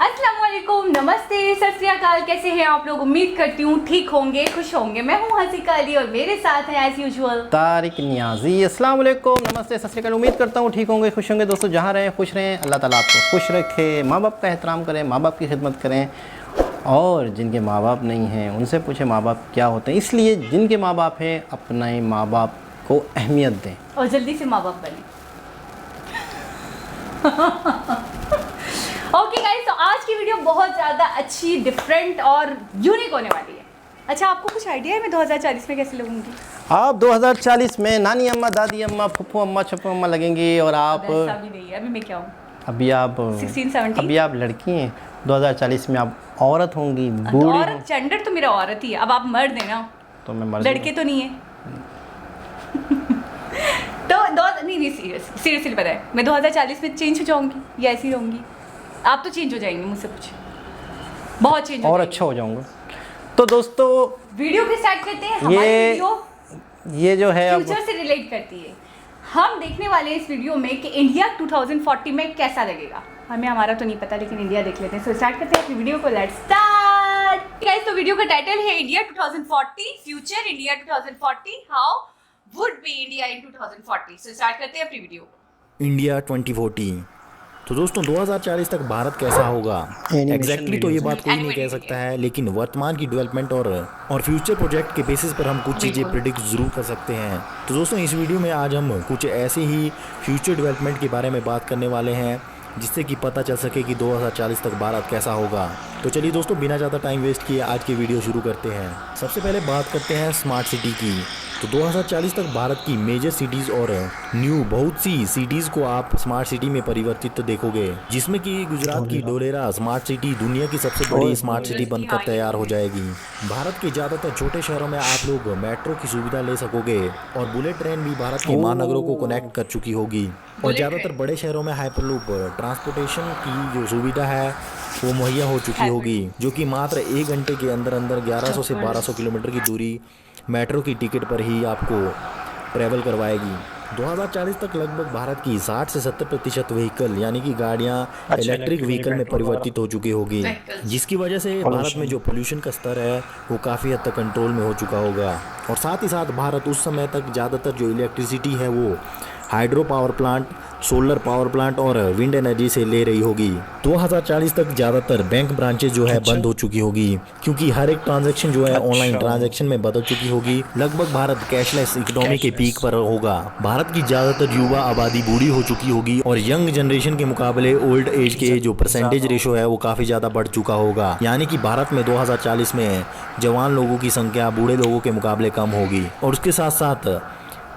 अस्सलाम वालेकुम, नमस्ते, सत श्री अकाल। कैसे हैं आप लोग? उम्मीद करती हूँ ठीक होंगे, खुश होंगे। मैं हूँ हसीका अली और मेरे साथ है एज यूजुअल तारिक नियाजी। अस्सलाम वालेकुम, नमस्ते, सत श्री अकाल। उम्मीद करता हूँ ठीक होंगे, खुश होंगे। दोस्तों जहाँ रहें खुश रहें, अल्लाह ताला आपको खुश रखे। माँ बाप का एहतराम करें, माँ बाप की खिदमत करें, और जिनके माँ बाप नहीं हैं उनसे पूछें माँ बाप क्या होते हैं। इसलिए जिनके माँ बाप हैं अपने माँ बाप को अहमियत दें और जल्दी से माँ बाप बने। ओके गाइस, तो आज की वीडियो बहुत ज़्यादा अच्छी, डिफरेंट और यूनिक होने वाली है। अच्छा, आपको कुछ आइडिया है मैं 2040 में कैसे लगूंगी? आप 2040 में नानी अम्मा, दादी अम्मा, फुफ्फू अम्मा, छप्पू अम्मा लगेंगी। और आप ऐसा भी नहीं है, अभी मैं क्या हूँ? अभी आप 16-17 अभी आप लड़की हैं। 2040 में आप औरत होंगी, तो बूढ़ी औरत, जेंडर तो मेरा औरत ही है। अब आप मर्द हैं ना, तो मैं मर्द लड़के तो नहीं है। तो नहीं सीरियसली पता है, मैं 2040 में चेंज हो जाऊंगी या ऐसी रहूंगी? आप तो चेंज हो जाएंगे, मुझसे पूछे। बहुत चेंज हो और जाएंगे। अच्छा हो जाऊंगा। तो दोस्तों वीडियो भी स्टार्ट करते हैं। हमारी वीडियो ये जो है अब फ्यूचर से रिलेट करती है। हम देखने वाले हैं इस वीडियो में कि इंडिया 2040 में कैसा लगेगा। हमें हमारा तो नहीं पता, लेकिन इंडिया देख लेते हैं। सो स्टार्ट करते हैं अपनी वीडियो को। Let's start guys. तो वीडियो का टाइटल है India 2040, future India 2040, how would be India in 2040। So start करते हैं अपनी वीडियो। इंडिया 2040। तो दोस्तों 2040 तक भारत कैसा होगा एग्जैक्टली तो ये बात कोई नहीं कह सकता है, लेकिन वर्तमान की डेवलपमेंट और फ्यूचर प्रोजेक्ट के बेसिस पर हम कुछ चीज़ें प्रिडिक्ट ज़रूर कर सकते हैं। तो दोस्तों इस वीडियो में आज हम कुछ ऐसे ही फ्यूचर डेवलपमेंट के बारे में बात करने वाले हैं जिससे कि पता चल सके कि 2040 तक भारत कैसा होगा। तो चलिए दोस्तों बिना ज़्यादा टाइम वेस्ट किए आज की वीडियो शुरू करते हैं। सबसे पहले बात करते हैं स्मार्ट सिटी की। तो 2040 तक भारत की मेजर सिटीज़ और न्यू बहुत सी सिटीज़ को आप स्मार्ट सिटी में परिवर्तित देखोगे, जिसमें कि गुजरात की डोलेरा स्मार्ट सिटी दुनिया की सबसे बड़ी स्मार्ट सिटी बनकर तैयार हो जाएगी। भारत के ज़्यादातर छोटे शहरों में आप लोग मेट्रो की सुविधा ले सकोगे और बुलेट ट्रेन भी भारत के महानगरों को कनेक्ट कर चुकी होगी। और ज़्यादातर बड़े शहरों में हाइपरलूप ट्रांसपोर्टेशन की जो सुविधा है वो मुहैया हो चुकी होगी, जो कि मात्र 1 घंटे के अंदर अंदर 1100 से 1200 किलोमीटर की दूरी मेट्रो की टिकट पर ही आपको ट्रैवल करवाएगी। 2040 तक लगभग भारत की 60 से 70% व्हीकल यानी कि गाड़ियाँ इलेक्ट्रिक व्हीकल में परिवर्तित हो चुकी होगी, जिसकी वजह से भारत में जो पोल्यूशन का स्तर है वो काफ़ी हद तक कंट्रोल में हो चुका होगा। और साथ ही साथ भारत उस समय तक ज़्यादातर जो इलेक्ट्रिसिटी है वो hydro power plant, solar power plant और विंड एनर्जी से ले रही होगी। 2040 तक ज़्यादातर बैंक ब्रांचेज जो है बंद हो चुकी होगी, क्योंकि हर एक ट्रांजैक्शन जो है ऑनलाइन ट्रांजैक्शन में बदल चुकी होगी। लगभग भारत कैशलेस इकोनॉमी के पीक पर होगा। भारत की ज़्यादातर युवा आबादी बूढ़ी हो चुकी होगी और यंग जनरेशन के मुकाबले ओल्ड एज के जो परसेंटेज रेशो है वो काफ़ी ज़्यादा बढ़ चुका होगा। यानी कि भारत में 2040 में जवान लोगों की संख्या बूढ़े लोगों के मुकाबले कम होगी। और उसके साथ साथ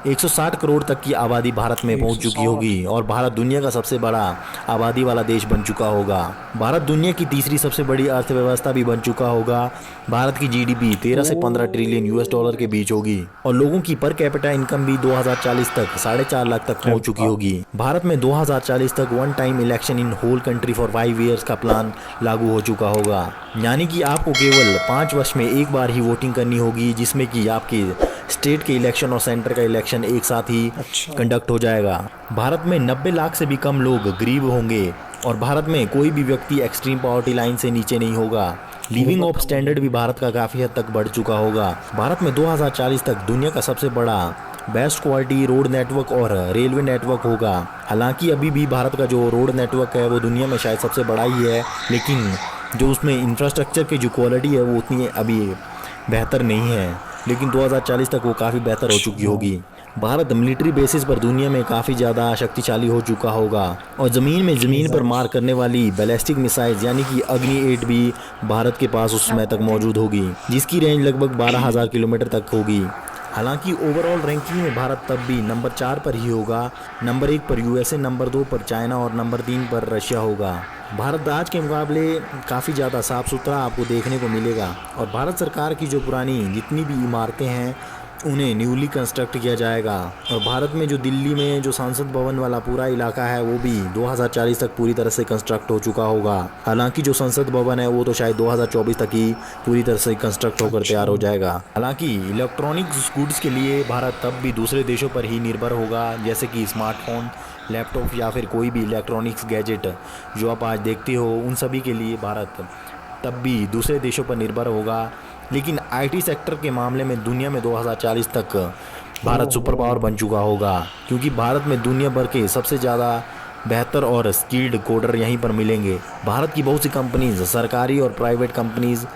160 करोड़ तक की आबादी भारत में पहुंच चुकी होगी और भारत दुनिया का सबसे बड़ा आबादी वाला देश बन चुका होगा। भारत दुनिया की तीसरी सबसे बड़ी अर्थव्यवस्था भी बन चुका होगा। भारत की जीडीपी 13 से 15 ट्रिलियन यूएस डॉलर के बीच होगी और लोगों की पर कैपिटा इनकम भी 2040 तक 4.5 लाख तक पहुंच चुकी होगी। भारत में 2040 तक one time election in whole country for 5 years का प्लान लागू हो चुका होगा, यानी कि आपको केवल 5 वर्ष में एक बार ही वोटिंग करनी होगी, जिसमें कि आपके स्टेट के इलेक्शन और सेंटर का इलेक्शन एक साथ ही कंडक्ट हो जाएगा। भारत में 90 लाख से भी कम लोग गरीब होंगे और भारत में कोई भी व्यक्ति एक्सट्रीम पॉवर्टी लाइन से नीचे नहीं होगा। लिविंग ऑफ स्टैंडर्ड भी भारत का काफ़ी हद तक बढ़ चुका होगा। भारत में 2040 तक दुनिया का सबसे बड़ा बेस्ट क्वालिटी रोड नेटवर्क और रेलवे नेटवर्क होगा। हालांकि अभी भी भारत का जो रोड नेटवर्क है वो दुनिया में शायद सबसे बड़ा ही है, लेकिन जो उसमें इंफ्रास्ट्रक्चर की जो क्वालिटी है वो उतनी अभी बेहतर नहीं है, लेकिन 2040 तक वो काफ़ी बेहतर हो चुकी होगी। भारत मिलिट्री बेसिस पर दुनिया में काफ़ी ज़्यादा शक्तिशाली हो चुका होगा और ज़मीन पर मार करने वाली बैलिस्टिक मिसाइल्स यानी कि अग्नि 8 भी भारत के पास उस समय तक मौजूद होगी, जिसकी रेंज लगभग 12,000 किलोमीटर तक होगी। हालांकि ओवरऑल रैंकिंग में भारत तब भी नंबर 4 पर ही होगा। नंबर 1 पर यूएसए, नंबर 2 पर चाइना और नंबर 3 पर रशिया होगा। भारत आज के मुकाबले काफ़ी ज़्यादा साफ़ सुथरा आपको देखने को मिलेगा और भारत सरकार की जो पुरानी जितनी भी इमारतें हैं उन्हें न्यूली कंस्ट्रक्ट किया जाएगा। और भारत में जो दिल्ली में जो संसद भवन वाला पूरा इलाका है वो भी 2040 तक पूरी तरह से कंस्ट्रक्ट हो चुका होगा। हालांकि जो संसद भवन है वो तो शायद 2024 तक ही पूरी तरह से कंस्ट्रक्ट होकर तैयार हो जाएगा। हालांकि इलेक्ट्रॉनिक्स गुड्स के लिए भारत तब भी दूसरे देशों पर ही निर्भर होगा, जैसे कि स्मार्टफोन, लैपटॉप या फिर कोई भी इलेक्ट्रॉनिक्स गैजेट जो आप आज देखते हो, उन सभी के लिए भारत तब भी दूसरे देशों पर निर्भर होगा। लेकिन आईटी सेक्टर के मामले में दुनिया में 2040 तक भारत सुपर पावर बन चुका होगा, क्योंकि भारत में दुनिया भर के सबसे ज़्यादा बेहतर और स्किल्ड कोडर यहीं पर मिलेंगे। भारत की बहुत सी कंपनीज, सरकारी और private companies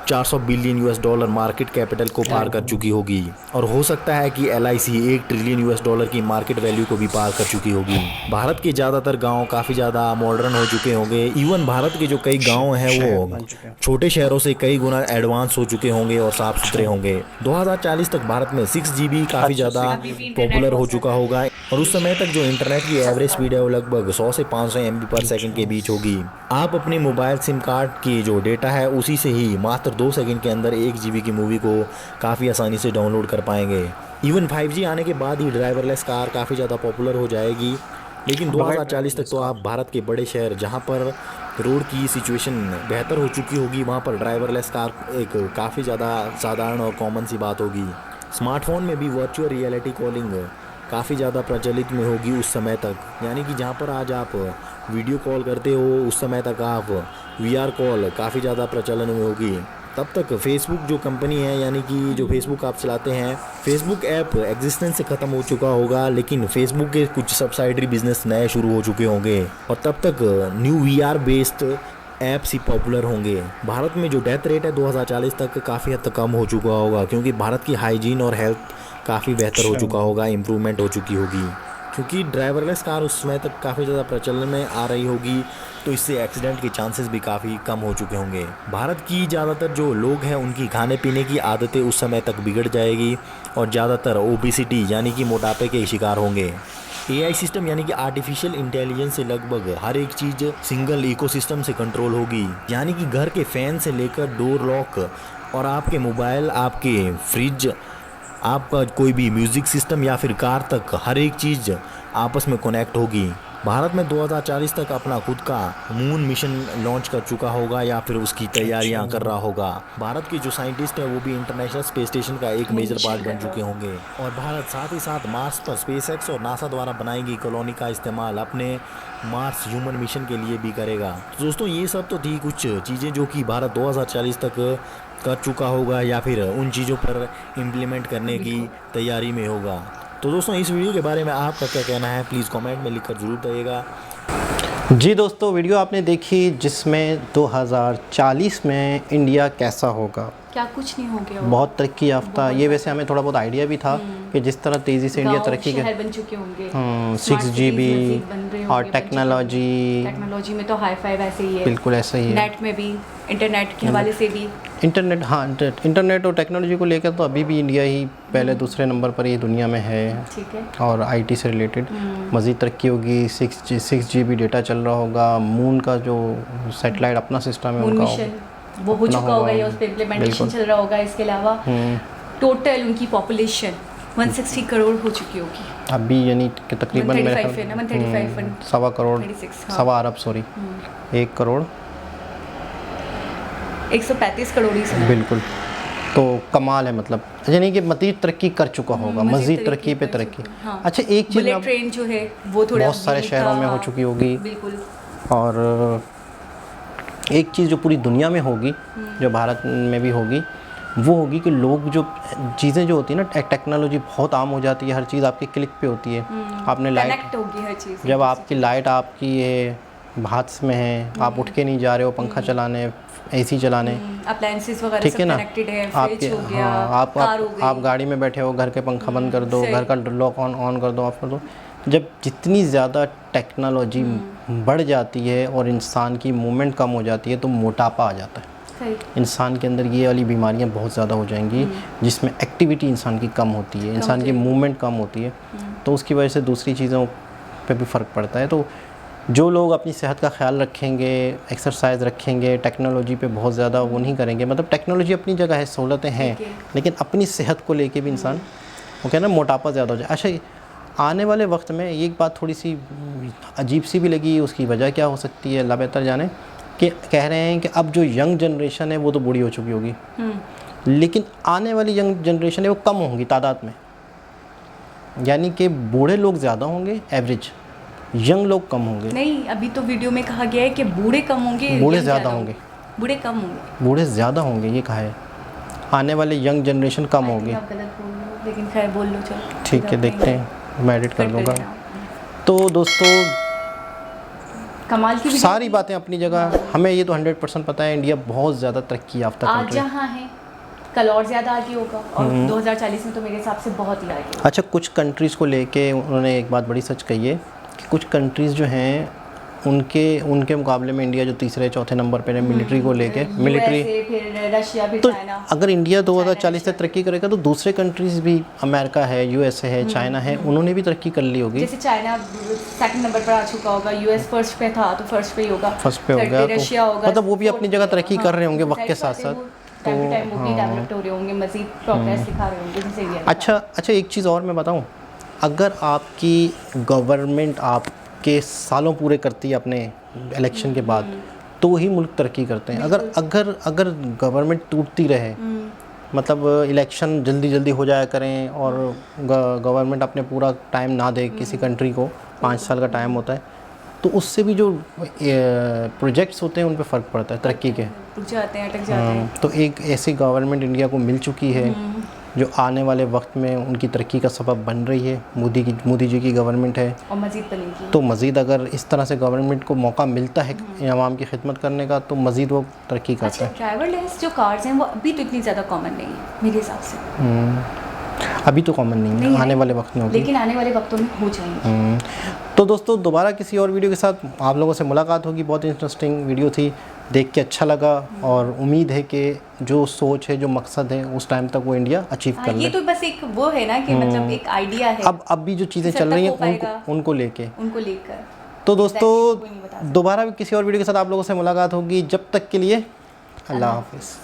400 billion US dollar market capital को पार कर चुकी होगी, और हो सकता है कि LIC 1 ट्रिलियन यूएस डॉलर की मार्केट वैल्यू को भी पार कर चुकी होगी। भारत के ज़्यादातर गांव काफ़ी ज़्यादा मॉडर्न हो चुके होंगे। इवन भारत के जो कई गांव हैं वो छोटे शहरों से कई गुना एडवांस हो चुके होंगे और साफ सुथरे होंगे। 2040 तक भारत में 6GB काफ़ी ज़्यादा पॉपुलर हो चुका होगा, और उस समय तक जो इंटरनेट की एवरेज स्पीड है वो लगभग 100 से 500 MB पर सेकंड के बीच होगी। आप अपने मोबाइल सिम कार्ड की जो डेटा है उसी से ही मात्र 2 सेकंड के अंदर 1 GB की मूवी को काफ़ी आसानी से डाउनलोड कर पाएंगे। इवन 5G आने के बाद ही ड्राइवरलेस कार काफ़ी ज़्यादा पॉपुलर हो जाएगी। लेकिन 2040 तक तो आप भारत के बड़े शहर जहां पर रोड की सिचुएशन बेहतर हो चुकी होगी, वहां पर ड्राइवरलेस कार एक काफ़ी ज़्यादा साधारण और कॉमन सी बात होगी। स्मार्टफोन में भी वर्चुअल रियलिटी कॉलिंग काफ़ी ज़्यादा प्रचलित में होगी उस समय तक, यानी कि जहाँ पर आज आप वीडियो कॉल करते हो उस समय तक आप VR कॉल काफ़ी ज़्यादा प्रचलन में होगी। तब तक फेसबुक जो कंपनी है, यानी कि जो फेसबुक आप चलाते हैं, फेसबुक ऐप एग्जिस्टेंस से ख़त्म हो चुका होगा, लेकिन फेसबुक के कुछ सब्सिडरी बिजनेस नए शुरू हो चुके होंगे, और तब तक न्यू VR बेस्ड ऐप्स ही पॉपुलर होंगे। भारत में जो डेथ रेट है 2040 तक काफ़ी हद तक कम हो चुका होगा, क्योंकि भारत की हाइजीन और हेल्थ काफ़ी बेहतर हो चुका होगा, इम्प्रूवमेंट हो चुकी होगी। क्योंकि ड्राइवरलेस कार उस समय तक काफ़ी ज़्यादा प्रचलन में आ रही होगी, तो इससे एक्सीडेंट के चांसेस भी काफ़ी कम हो चुके होंगे। भारत की ज़्यादातर जो लोग हैं उनकी खाने पीने की आदतें उस समय तक बिगड़ जाएगी, और ज़्यादातर ओबेसिटी यानी कि मोटापे के शिकार होंगे। AI सिस्टम यानी कि आर्टिफिशियल इंटेलिजेंस से लगभग हर एक चीज़ सिंगल इकोसिस्टम से कंट्रोल होगी, यानी कि घर के फ़ैन से लेकर डोर लॉक और आपके मोबाइल, आपके फ्रिज, आपका कोई भी म्यूज़िक सिस्टम या फिर कार तक हर एक चीज़ आपस में कनेक्ट होगी। भारत में 2040 तक अपना खुद का मून मिशन लॉन्च कर चुका होगा या फिर उसकी तैयारियां कर रहा होगा। भारत के जो साइंटिस्ट हैं वो भी इंटरनेशनल स्पेस स्टेशन का एक मेजर पार्ट बन चुके होंगे, और भारत साथ ही साथ मार्स पर SpaceX और नासा द्वारा बनाई गई कॉलोनी का इस्तेमाल अपने मार्स ह्यूमन मिशन के लिए भी करेगा। तो दोस्तों ये सब तो थी कुछ चीज़ें जो कि भारत 2040 तक कर चुका होगा या फिर उन चीज़ों पर इम्प्लीमेंट करने की तैयारी में होगा। तो दोस्तों इस वीडियो के बारे में आपका क्या कहना है, प्लीज़ कमेंट में लिखकर ज़रूर बताइएगा। जी दोस्तों, वीडियो आपने देखी जिसमें 2040 में इंडिया कैसा होगा। क्या कुछ नहीं हो गया, बहुत तरक्की याफ्ता। ये वैसे हमें थोड़ा बहुत आइडिया भी था कि जिस तरह तेज़ी से इंडिया तरक्की शहर बन चुके होंगे, 6GB और टेक्नोलॉजी में तो हाई फाई वैसे ही है, बिल्कुल ऐसा ही है। नेट में भी, इंटरनेट के हवाले से भी, इंटरनेट, हाँ इंटरनेट और टेक्नोलॉजी को लेकर तो अभी भी इंडिया ही पहले दूसरे नंबर पर ही दुनिया में है। ठीक है। और IT से रिलेटेड मज़ीद तरक्की होगी। 6GB डेटा चल रहा होगा। मून का जो सैटेलाइट अपना सिस्टम है उनका वो हो चुका होगा या उस पे इम्प्लीमेंटेशन चल रहा होगा। इसके अलावा टोटल उनकी पॉपुलेशन 160 करोड़ हो चुकी होगी अभी, यानी कि तकरीबन 135 सवा करोड़, सवा अरब, सॉरी 1 करोड़ 135 करोड़ ही समझ। बिल्कुल, तो कमाल है, मतलब यानी कि मज़ीद तरक्की कर चुका होगा, मज़ीद तरक्की पे तरक्की। हाँ। अच्छा, एक चीज़ बुलेट ट्रेन जो है वो थोड़ा बहुत सारे शहरों में हो चुकी होगी। बिल्कुल। और एक चीज़ जो पूरी दुनिया में होगी, जो भारत में भी होगी, वो होगी कि लोग जो चीज़ें जो होती है ना, टेक्नोलॉजी बहुत आम हो जाती है, हर चीज़ आपके क्लिक पे होती है। आपने लाइट होगी हर चीज़, जब आपकी लाइट आपकी ये हाथ में है, आप उठ के नहीं जा रहे हो पंखा चलाने, AC चलाने, अप्लायंसेस वगैरह ठीक है ना, आपके आप गाड़ी में बैठे हो, घर के पंखा बंद कर दो, घर का लॉक ऑन कर दो, ऑफ कर दो। जब जितनी ज़्यादा टेक्नोलॉजी बढ़ जाती है और इंसान की मूवमेंट कम हो जाती है तो मोटापा आ जाता है। इंसान के अंदर ये वाली बीमारियां बहुत ज़्यादा हो जाएंगी, जिसमें एक्टिविटी इंसान की कम होती है, इंसान की मूवमेंट कम होती है, तो उसकी वजह से दूसरी चीज़ों पे भी फ़र्क पड़ता है। तो जो लोग अपनी सेहत का ख्याल रखेंगे, एक्सरसाइज रखेंगे, टेक्नोलॉजी पे बहुत ज़्यादा वो नहीं करेंगे, मतलब टेक्नोलॉजी अपनी जगह है, सहूलतें हैं, लेकिन अपनी सेहत को लेके भी इंसान वो कहना मोटापा ज़्यादा हो जाए। अच्छा, आने वाले वक्त में एक बात थोड़ी सी अजीब सी भी लगी, उसकी वजह क्या हो सकती है अल्लाह बेहतर जाने, कि कह रहे हैं कि अब जो यंग जनरेशन है वो तो बूढ़ी हो चुकी होगी, लेकिन आने वाली यंग जनरेशन है वो कम होंगी तादाद में, यानी कि बूढ़े लोग ज़्यादा होंगे एवरेज, यंग लोग कम होंगे। नहीं, अभी तो वीडियो में कहा गया है कि बूढ़े कम होंगे, बूढ़े young ज़्यादा होंगे। बूढ़े कम होंगे। बूढ़े ज़्यादा होंगे ये कहा है, आने वाले young generation come I think होगी। आप गलत बोल रहे हो, लेकिन खैर बोल लो चलो। ठीक है, देखते हैं, मैं एडिट कर दूँगा। तो दोस्तों कमाल की वीडियो सारी बातें अपनी जगह, हमें ये तो 100% पता है इंडिया बहुत ज़्यादा तरक्की याफ्ता आज कंट्री है। जहाँ है कल और ज़्यादा आगे होगा, और 2040 में तो मेरे हिसाब से बहुत ही आगे होगा। अच्छा, कुछ कंट्रीज़ को लेके उन्होंने एक बात बड़ी सच कही है कि कुछ कंट्रीज़ जो हैं उनके मुकाबले में इंडिया जो तीसरे चौथे नंबर पे है मिलिट्री को लेके, मिलिट्री। USA, फिर रशिया, फिर तो चाइना। अगर इंडिया 2040 तक तरक्की करेगा तो दूसरे कंट्रीज़ भी, अमेरिका है, USA है, चाइना है, उन्होंने भी तरक्की कर ली होगी। जैसे चाइना सेकंड नंबर पर आ चुका होगा, US फर्स्ट पे था तो फर्स्ट पे ही होगा, फर्स्ट पे हो गया, रशिया तो होगा, मतलब वो भी अपनी जगह तरक्की कर रहे होंगे वक्त के साथ साथ। टाइम टू टाइम वो भी डेवलप्ड हो रहे होंगे, मजीद प्रोग्रेस दिखा रहे होंगे जैसे इंडिया। अच्छा, एक चीज़ और मैं बताऊं, अगर आपकी गवर्नमेंट आपके सालों पूरे करती है अपने इलेक्शन के बाद, तो ही मुल्क तरक्की करते हैं। अगर गवर्नमेंट टूटती रहे, मतलब इलेक्शन जल्दी हो जाया करें और गवर्नमेंट अपने पूरा टाइम ना दे किसी कंट्री को, 5 साल का टाइम होता है, तो उससे भी जो प्रोजेक्ट्स होते हैं उन पे फ़र्क पड़ता है तरक्की के, रुक जाते हैं, अटक जाते हैं। तो एक ऐसी गवर्नमेंट इंडिया को मिल चुकी है जो आने वाले वक्त में उनकी तरक्की का सबब बन रही है। मोदी जी की गवर्नमेंट है, और मजीद बनेगी। तो मज़ीद अगर इस तरह से गवर्नमेंट को मौका मिलता है आवाम की खिदमत करने का, तो मज़ीद वो तरक्की करता अच्छा, है। ड्राइवरलेस जो कार्स हैं वो अभी तो इतनी ज़्यादा कॉमन नहीं है मेरे हिसाब से। अभी तो कॉमन नहीं है, आने वाले वक्त में होगी, लेकिन आने वाले वक्तों में हो जाएंगे। तो दोस्तों दोबारा किसी और वीडियो के साथ आप लोगों से मुलाकात होगी। बहुत इंटरेस्टिंग वीडियो थी, देख के अच्छा लगा, और उम्मीद है कि जो सोच है, जो मकसद है, उस टाइम तक वो इंडिया अचीव कर ले। ये तो बस एक वो है ना कि मतलब एक आइडिया है। अब भी जो चीज़ें चल रही हैं उनको लेके। तो दोस्तों दोबारा भी किसी और वीडियो के साथ आप लोगों से मुलाकात होगी। जब तक के लिए अल्लाह हाफिज़।